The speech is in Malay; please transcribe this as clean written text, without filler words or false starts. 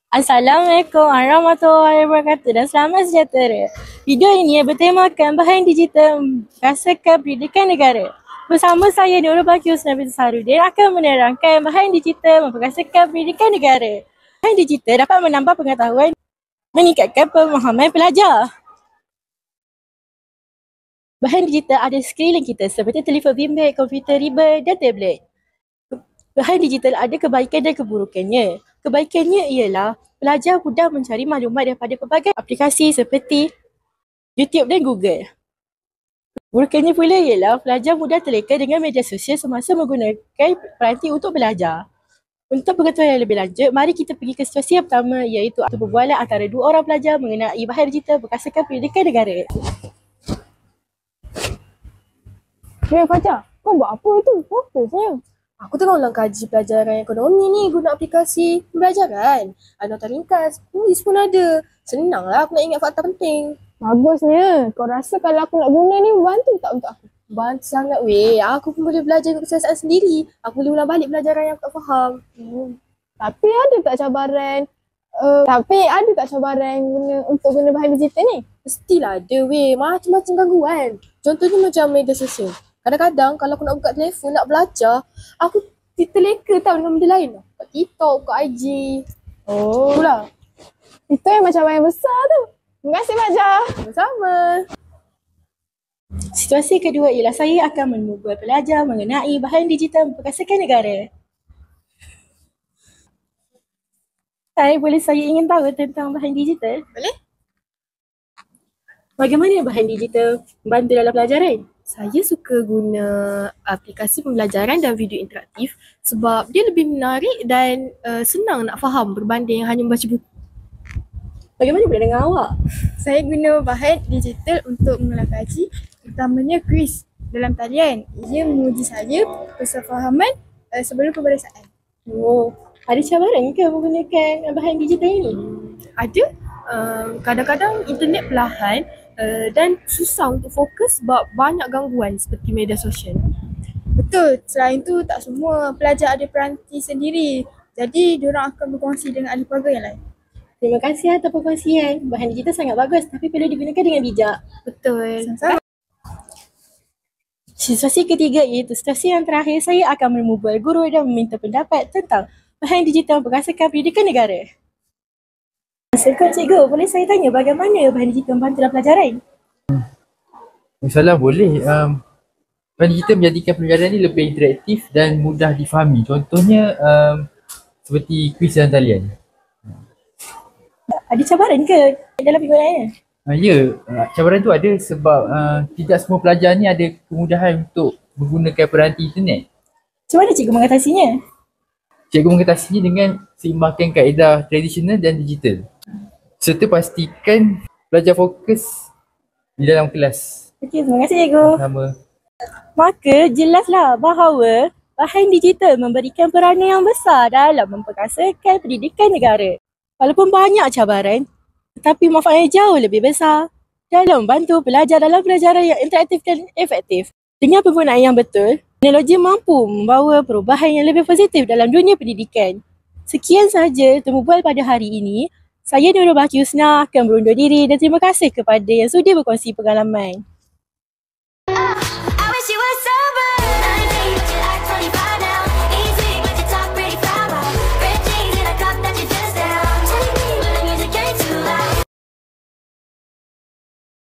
Assalamualaikum warahmatullahi wabarakatuh dan selamat sejahtera. Video ini bertemakan bahan digital berdasarkan pendidikan negara. Bersama saya Nurul Baki Husna binti Sarudin akan menerangkan bahan digital memperkasakan pendidikan negara. Bahan digital dapat menambah pengetahuan, meningkatkan pemahaman pelajar. Bahan digital ada di sekeliling kita seperti telefon bimbit, komputer riba dan tablet. Bahan digital ada kebaikan dan keburukannya. Kebaikannya ialah pelajar mudah mencari maklumat daripada pelbagai aplikasi seperti YouTube dan Google. Keburukannya pula ialah pelajar mudah terleka dengan media sosial semasa menggunakan peranti untuk belajar. Untuk pengetahuan yang lebih lanjut, mari kita pergi ke situasi yang pertama iaitu perbualan antara dua orang pelajar mengenai bahan digital berkasakan pendidikan negara. Fajar, kau buat apa tu? Fokusnya. Aku tengah ulang kaji pelajaran ekonomi ni guna aplikasi pembelajaran. Ada nota ringkas, tulis pun ada. Senanglah aku nak ingat fakta penting. Bagusnya. Kau rasa kalau aku nak guna ni bantu tak untuk aku? Bantu sangat weh. Aku pun boleh belajar kebiasaan sendiri. Aku boleh ulang balik pelajaran yang aku tak faham. Tapi ada tak cabaran untuk guna bahan digital ni? Mestilah ada weh. Macam-macam gangguan. Contohnya macam media sosial. Kadang-kadang kalau aku nak buka telefon nak belajar, aku terleka tau dengan benda lain. Buka TikTok, buka IG. Oh. Itulah. Itu yang macam yang besar tu. Terima kasih Fajar. Sama-sama. Situasi kedua ialah saya akan membuat pelajar mengenai bahan digital memperkasakan negara. Saya ingin tahu tentang bahan digital. Boleh? Bagaimana bahan digital membantu dalam pelajaran? Saya suka guna aplikasi pembelajaran dan video interaktif sebab dia lebih menarik dan senang nak faham berbanding hanya membaca buku. Bagaimana pula dengan awak? Saya guna bahan digital untuk mengulang kaji, utamanya kuis dalam talian. Ia menguji saya kesefahaman sebelum pemeriksaan. Oh, ada cabaran ke menggunakan bahan digital ini? Ada. Kadang-kadang internet perlahan dan susah untuk fokus sebab banyak gangguan seperti media sosial. Betul. Selain tu tak semua pelajar ada peranti sendiri. Jadi diorang akan berkongsi dengan ahli keluarga yang lain. Terima kasih atas perkongsian. Bahan digital sangat bagus tapi perlu digunakan dengan bijak. Betul. Sama-sama. Situasi ketiga iaitu situasi yang terakhir, saya akan memubal guru dan meminta pendapat tentang bahan digital berkasakan pendidikan negara. Assalamualaikum cikgu, boleh saya tanya bagaimana bahan digital membantu dalam pelajaran? Insya-Allah boleh. Bahan digital menjadikan pelajaran ni lebih interaktif dan mudah difahami. Contohnya seperti kuis dan talian. Ada cabaran ke dalam penggunaannya? Ya, cabaran tu ada sebab tidak semua pelajar ni ada kemudahan untuk menggunakan peranti internet. Macam mana cikgu mengatasinya? Cikgu mengatasinya dengan seimbangkan kaedah tradisional dan digital. Serta pastikan pelajar fokus di dalam kelas. Okey, terima kasih cikgu. Sama. Maka jelaslah bahawa bahan digital memberikan peranan yang besar dalam memperkasakan pendidikan negara. Walaupun banyak cabaran, tetapi manfaatnya jauh lebih besar dalam membantu pelajar dalam pelajaran yang interaktif dan efektif. Dengan penggunaan yang betul, teknologi mampu membawa perubahan yang lebih positif dalam dunia pendidikan. Sekian sahaja Temu Bual pada hari ini. Saya Nurul Baki Husna akan berundur diri dan terima kasih kepada yang sudi berkongsi pengalaman.